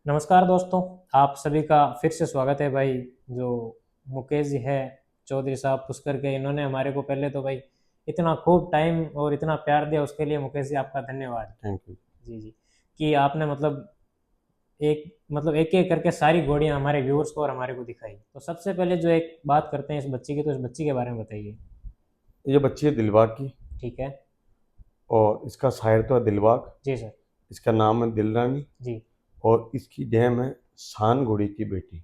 नमस्कार दोस्तों, आप सभी का फिर से स्वागत है भाई। जो मुकेश जी है, चौधरी साहब पुष्कर के, इन्होंने हमारे को पहले तो भाई इतना खूब टाइम और इतना प्यार दिया, उसके लिए मुकेश जी आपका धन्यवाद। Thank you. जी जी। कि आपने एक एक करके सारी घोड़ियाँ हमारे व्यूअर्स को और हमारे को दिखाई। तो सबसे पहले जो एक बात करते हैं इस बच्ची की, तो इस बच्ची के बारे में बताइए। ये बच्ची है दिलबाग की। ठीक है। और इसका शायर तो है दिलबाग। जी सर। इसका नाम है दिलरानी। जी। और इसकी डैम है शान घोड़ी की बेटी।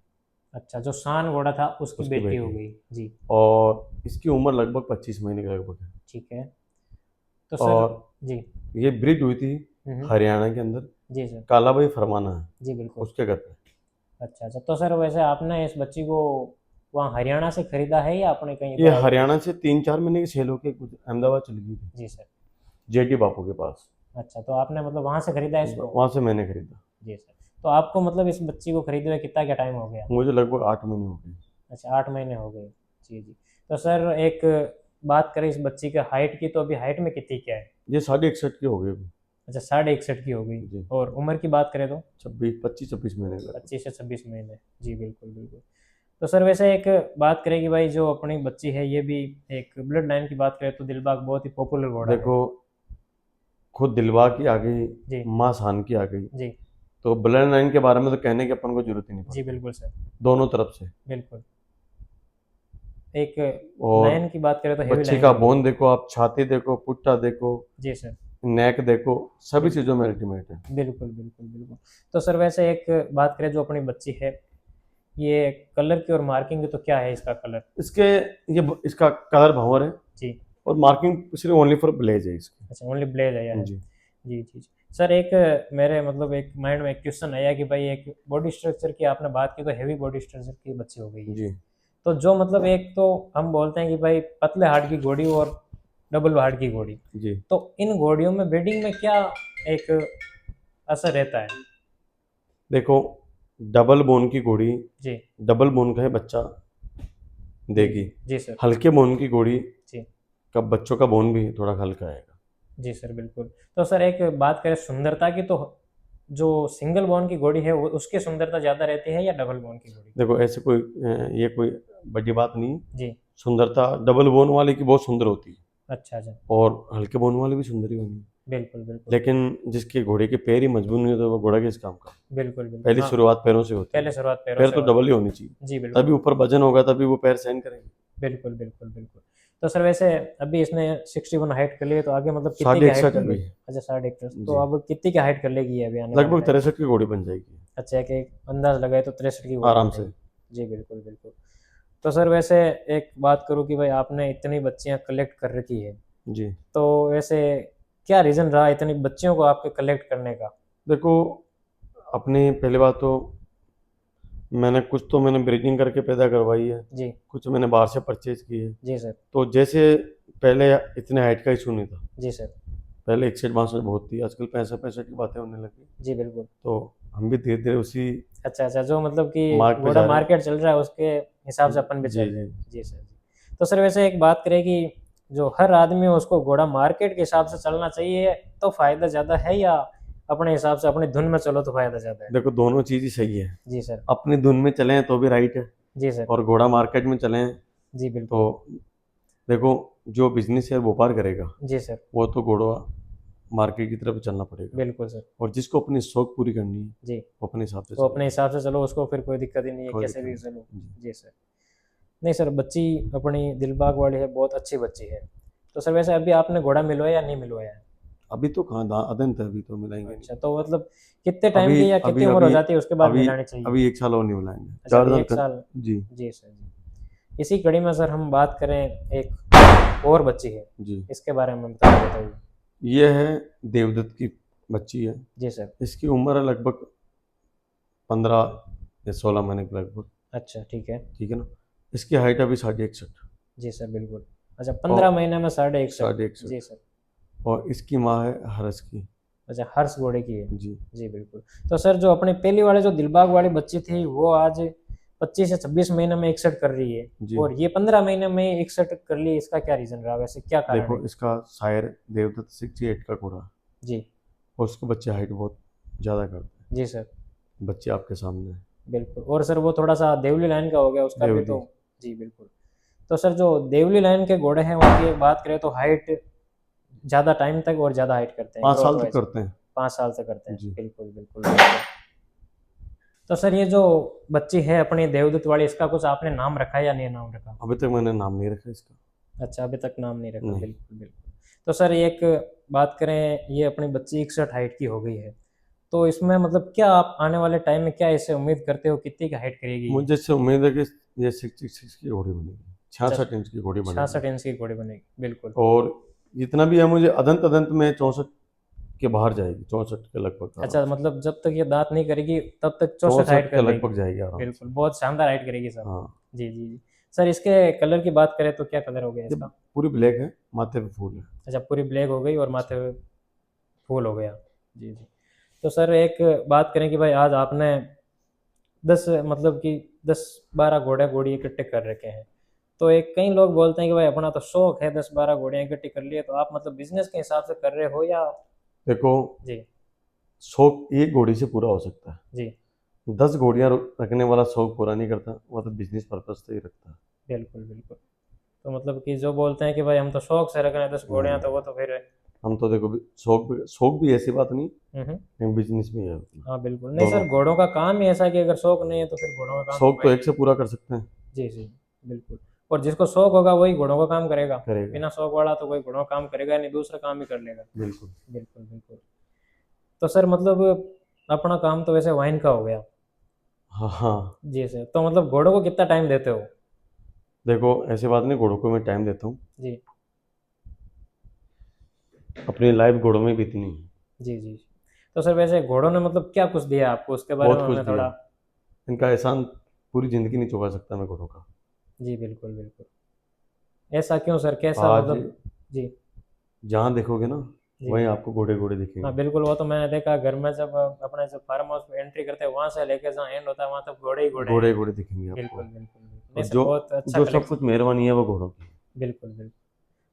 अच्छा, जो शान घोड़ा था उसकी उसकी बेटी हो बेटी। गई। जी। और इसकी उम्र लगभग 25 महीने के लगभग है। ठीक है। तो सर। और जी। ये ब्रीड हुई थी हम्म। हरियाणा के अंदर। जी सर। काला भाई फरमाना है जी बिल्कुल। उसके घर पे। अच्छा अच्छा, तो सर वैसे आपने इस बच्ची को वहाँ हरियाणा से खरीदा है या आपने कहीं ये पे आई है? हरियाणा से 3-4 महीने की सेल होके कुछ अहमदाबाद चली गई थी, जी सर। जेटी बापू के पास। अच्छा, तो आपने मतलब वहाँ से खरीदा है इसको? वहां से मैंने खरीदा। जी सर। तो आपको मतलब इस बच्ची को खरीदे हुए कितना क्या टाइम हो गया? मुझे लगभग 8 महीने हो गए। अच्छा, 8 महीने हो गए। जी जी। तो सर एक बात करें इस बच्ची के हाइट की, तो अभी हाइट में कितनी क्या है? ये 61.5 की हो गई अभी। अच्छा, 61.5 की हो गई। जी। और उम्र की बात करें तो? 25-26 महीने का। 25 से 26 महीने। जी बिल्कुल बिल्कुल। तो सर वैसे एक बात करें कि भाई जो अपनी बच्ची है, ये भी एक ब्लड लाइन की बात करें तो दिलबाग बहुत ही पॉपुलर घोड़ा है। देखो, खुद दिलवा की आ गई, जी। माँ सान की आ गई। जी। तो ब्लड लाइन के बारे में तो कहने की अपन को जरूरत ही नहीं जी पड़ती, बिल्कुल सर। दोनों तरफ से। बिल्कुल। एक और लाइन की बात करें तो हेवी बच्ची लाइन का होगी। बोन देखो, आप छाती देखो, पुट्टा देखो, जी सर। नेक देखो, सभी बिल्कुल चीज़ों में अल्टीमेट है। बिल्कुल बिल्कुल बिल्कुल। तो सर वैसे एक बात करें जो अपनी बच्ची है, ये कलर की और मार्किंग की, तो क्या है इसका कलर? इसके इसका कलर भंवर है। जी। और मार्किंग सिर्फ ओनली फॉर ब्लेज है इसकी। अच्छा, ओनली ब्लेज आया है। जी। जी जी जी। सर एक मेरे मतलब एक माइंड में एक क्वेश्चन आया कि भाई एक बॉडी स्ट्रक्चर की आपने बात की, तो हैवी बॉडी स्ट्रक्चर की बच्ची हो गई है। जी। तो जो मतलब एक तो हम बोलते हैं कि भाई पतले हार्ट की घोड़ी और डबल हार्ट की घोड़ी, जी। तो इन घोड़ियों में ब्रीडिंग में क्या एक असर रहता है? देखो, डबल बोन की घोड़ी जी डबल बोन का है बच्चा जी। देगी। जी सर। हल्के बोन की घोड़ी जी। का बच्चों का बोन भी थोड़ा हल्का आएगा। जी सर बिल्कुल। तो सर एक बात करें सुंदरता की, तो जो सिंगल बोन की घोड़ी है वो उसकी सुंदरता ज़्यादा रहती है या डबल बोन की घोड़ी? देखो, ऐसे कोई ये कोई बड़ी बात नहीं है। जी। सुंदरता डबल बोन वाले की बहुत सुंदर होती है। अच्छा अच्छा। और हल्के बोन वाले भी सुंदर ही होंगे। बिल्कुल बिल्कुल। लेकिन जिसके घोड़े के पैर ही मजबूत नहीं होते, वो घोड़ा किस काम का। बिल्कुल बिल्कुल पहली हाँ। शुरुआत पैरों से होती है। पहले शुरुआत पैरों पैर से तो होती डबल ही होनी चाहिए। है। जी बिल्कुल। तभी ऊपर वजन होगा, तभी वो पैर सहन करेंगे। बिल्कुल बिल्कुल बिल्कुल। तो सर वैसे अभी इसने 61 हाइट कर ली है, तो आगे मतलब कितनी साढ़े की हाइट इकसठ कर अभी। लेगी? अच्छा, 61। तो जी। अब कितनी की हाइट कर लेगी ये अभी आने वाले लगभग टाइम? 63 की घोड़ी बन जाएगी। अच्छा, कि एक अंदाज लगाए तो 63 की घोड़ी आराम बन से। जाएगी। जी बिल्कुल बिल्कुल। तो सर वैसे एक बात करूँ कि भाई आपने इतनी बच्चियाँ कलेक्ट कर रखी है, जी। तो वैसे क्या रीज़न रहा इतनी बच्चियों को आपके कलेक्ट करने का? देखो, अपनी पहली बात तो मैंने ब्रीडिंग करके पैदा करवाई है। जी। कुछ मैंने बाहर से परचेज की है। जी सर। तो जैसे पहले इतने हाइट का इशू नहीं था। जी सर। पहले 61-62 बहुत थी, आजकल 65-65 की बातें होने लगी। जी बिल्कुल। तो हम भी धीरे धीरे उसी अच्छा अच्छा, जो मतलब कि मार्ग पे घोड़ा जा रहे हैं। मार्केट चल रहा है उसके हिसाब से अपन भी चल जी रहे जी। हैं। जी सर जी। तो सर वैसे एक बात करें कि जो हर आदमी है उसको घोड़ा मार्केट के हिसाब से चलना चाहिए तो फायदा ज़्यादा है, या अपने हिसाब से अपनी धुन में चलो तो फायदा ज़्यादा है? देखो, दोनों चीज़ ही सही है। जी सर। अपनी धुन में चलें तो भी राइट है। जी सर। और घोड़ा मार्केट में चलें जी तो बिल्कुल। देखो, जो बिजनेस है व्यापार करेगा, जी सर। वो तो घोड़ा मार्केट की तरफ चलना पड़ेगा। बिल्कुल सर। और जिसको अपनी शौक पूरी करनी है, जी। वो अपने हिसाब से वो अपने चलेगा। हिसाब से चलो, उसको फिर कोई दिक्कत ही नहीं है, कोई कैसे दिक्कत भी चलो। नहीं जी। जी सर। नहीं सर, बच्ची अपनी दिलबाग वाली है, बहुत अच्छी बच्ची है। तो सर वैसे अभी आपने घोड़ा मिलवाया या नहीं मिलवाया है? अभी तो कहाँ अदंत है, अभी तो मिलाएंगे नहीं। अच्छा, तो मतलब कितने टाइम अभी की या कितनी अभी उम्र हो अभी जाती है उसके बाद अभी मिलानी चाहिए? अभी 1 साल और नहीं मिलाएंगे, अच्छा, चार अभी साल एक कर। साल। जी। जी सर जी। इसी कड़ी में सर हम बात करें, एक और बच्ची है, जी। इसके बारे में बताइए। ये है देवदत्त की बच्ची है। जी सर। इसकी उम्र है लगभग 15 या 16 महीने के लगभग। अच्छा ठीक है। ठीक है ना। इसकी हाइट अभी 61.5। जी सर बिल्कुल। अच्छा, और 15 महीने में 61.5? साढ़े इकसठ जी सर। और इसकी माँ है हरस की। अच्छा, हर्ष घोड़े की है। जी। जी बिल्कुल। तो सर जो अपने पहली वाले जो दिलबाग वाली बच्ची थी, वो आज 25 से 26 महीने में 61 कर रही है, जी। और ये 15 महीने में 61 कर ली, इसका क्या रीजन रहा, वैसे क्या कारण देखो, है? इसका शायर देवदत्त 68 का घोड़ा। जी। और उसके बच्चे हाइट बहुत ज़्यादा करते हैं। जी सर। बच्चे आपके सामने हैं। बिल्कुल। और सर वो थोड़ा सा देवली लाइन का हो गया उसका भी देवली। तो। जी बिल्कुल। तो सर जो देवली लाइन के घोड़े हैं उनकी बात करें तो हाइट ज़्यादा टाइम तक और ज़्यादा हाइट करते हैं 5 साल ग्रोथ तक वाइज। करते हैं। 5 साल से करते हैं। जी। बिल्कुल बिल्कुल बिल्कुल। तो सर ये जो बच्ची है अपनी देवदूत वाली, इसका कुछ आपने नाम रखा है या नहीं नाम रखा? अभी तक मैंने नाम नहीं रखा इसका। अच्छा, अभी तक नाम नहीं रखा। नहीं। बिल्कुल बिल्कुल। तो सर एक बात करें, ये अपनी बच्ची 61 हाइट की हो गई है, तो इसमें मतलब क्या आप आने वाले टाइम में क्या इससे उम्मीद करते हो, कितनी की हाइट करेगी ये? मुझे इससे उम्मीद है कि ये 66 की घोड़ी बनेगी, 66 इंच की घोड़ी बनेगी। 66 इंच की घोड़ी बनेगी। बिल्कुल। और जितना भी है मुझे अदंत अदंत में 64 के बाहर जाएगी, 64 के लगभग आराम अच्छा, से। मतलब जब तक ये दांत नहीं करेगी तब तक 64 64 हाइट के कर लेगी। लगभग जाएगी आराम बिल्कुल, से। बहुत शानदार हाइट करेगी सर। हाँ। जी जी जी। सर इसके कलर की बात करें तो क्या कलर हो गया ये इसका? पूरी ब्लैक है, माथे पे फूल है। अच्छा, पूरी ब्लैक हो गई और माथे पे फूल हो गया। जी जी। तो सर एक बात करें कि भाई आज आपने 10 मतलब कि 10-12 घोड़े घोड़ी इकट्ठे कर रखे हैं, तो एक कई लोग बोलते हैं कि भाई अपना तो शौक है 10-12 घोड़ियाँ इकट्ठी कर लिए, तो आप मतलब बिजनेस के हिसाब से कर रहे हो या? देखो, जी शौक एक घोड़ी से पूरा हो सकता है, जी। 10 घोड़ियां रखने वाला शौक पूरा नहीं करता, वो तो बिजनेस पर्पज से ही रखता है। बिल्कुल बिल्कुल। तो मतलब कि जो बोलते हैं कि भाई हम तो शौक से रख रहे हैं 10 घोड़ियाँ, नहीं, तो वो तो फिर हम तो देखो शौक भी ऐसी बात नहीं, हम्म। लेकिन बिजनेस भी है उतना। हाँ बिल्कुल। नहीं दोनों सर, घोड़ों का काम ही ऐसा है कि अगर शौक नहीं है तो फिर घोड़ों का काम तो शौक तो भाई। एक से पूरा कर सकते हैं। जी जी। बिल्कुल। और जिसको शौक होगा वही घोड़ों का काम करेगा। करेगा। बिना शौक वाला तो कोई घोड़ों का काम करेगा नहीं, दूसरा काम ही कर लेगा। बिल्कुल। बिल्कुल बिल्कुल। तो सर मतलब अपना काम तो वैसे वाइन का हो गया। हाँ हाँ। जी सर, तो मतलब घोड़ों को कितना टाइम देते हो? देखो, ऐसी बात नहीं, घोड़ों को मैं टाइम देता हूँ, जी अपनी लाइफ घोड़ों में बीतनी है। जी जी। तो सर वैसे घोड़ों ने मतलब क्या कुछ दिया आपको, उसके बारे में बहुत कुछ हमें दिया, थोड़ा। इनका एहसान पूरी जिंदगी नहीं चुका सकता मैं घोड़ों का। जी बिल्कुल बिल्कुल। ऐसा क्यों सर, कैसा आज मतलब? जी जहाँ देखोगे ना, जी। वहीं आपको घोड़े घोड़े हाँ दिखेंगे। बिल्कुल, वो तो मैंने देखा घर में जब अपने जब फार्म हाउस में एंट्री करते हैं वहां से लेके जहाँ एंड होता है वहां तक घोड़े ही घोड़े हैं। घोड़े घोड़े दिखेंगे बिल्कुल आपको। बिल्कुल बिल्कुल। नहीं और सर, जो बहुत अच्छा जो सब कलेक्शन। कुछ मेहरबानी है वो घोड़ों की। बिल्कुल बिल्कुल।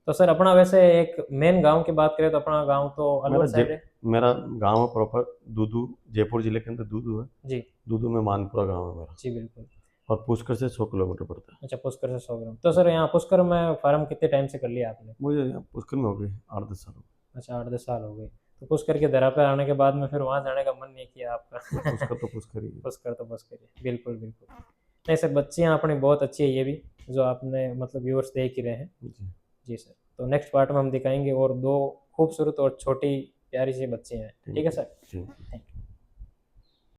तो सर अपना वैसे एक मेन गांव की बात करें तो अपना गांव तो मेरा अलवर जे साइड है। मेरा गांव है प्रॉपर दूदू, जयपुर जिले के अंदर दूदू है। जी दूदू में मानपुरा गांव है मेरा। जी बिल्कुल। और पुष्कर से 100 किलोमीटर पड़ता अच्छा, पुष्कर से 100 ग्राम। तो सर यहाँ पुष्कर में फार्म कितने टाइम से कर लिया आपने? है। मुझे यहाँ पुष्कर में हो गए 8-10 साल हो अच्छा, 8-10 साल हो गए। तो पुष्कर के दरा पे आने के बाद में फिर वहाँ जाने का मन नहीं किया गए। आपका? पुष्कर तो पुष्कर ही है। पुष्कर तो पुष्कर ही। बिल्कुल बिल्कुल। नहीं सर, बच्चियाँ अपनी बहुत अच्छी है ये भी, जो आपने मतलब व्यूअर्स देख ही रहे हैं। जी। जी सर। तो नेक्स्ट पार्ट में हम दिखाएंगे और दो खूबसूरत और छोटी प्यारी सी बच्चियाँ हैं। ठीक है ठीक है। सर। ठीक है। Thank you.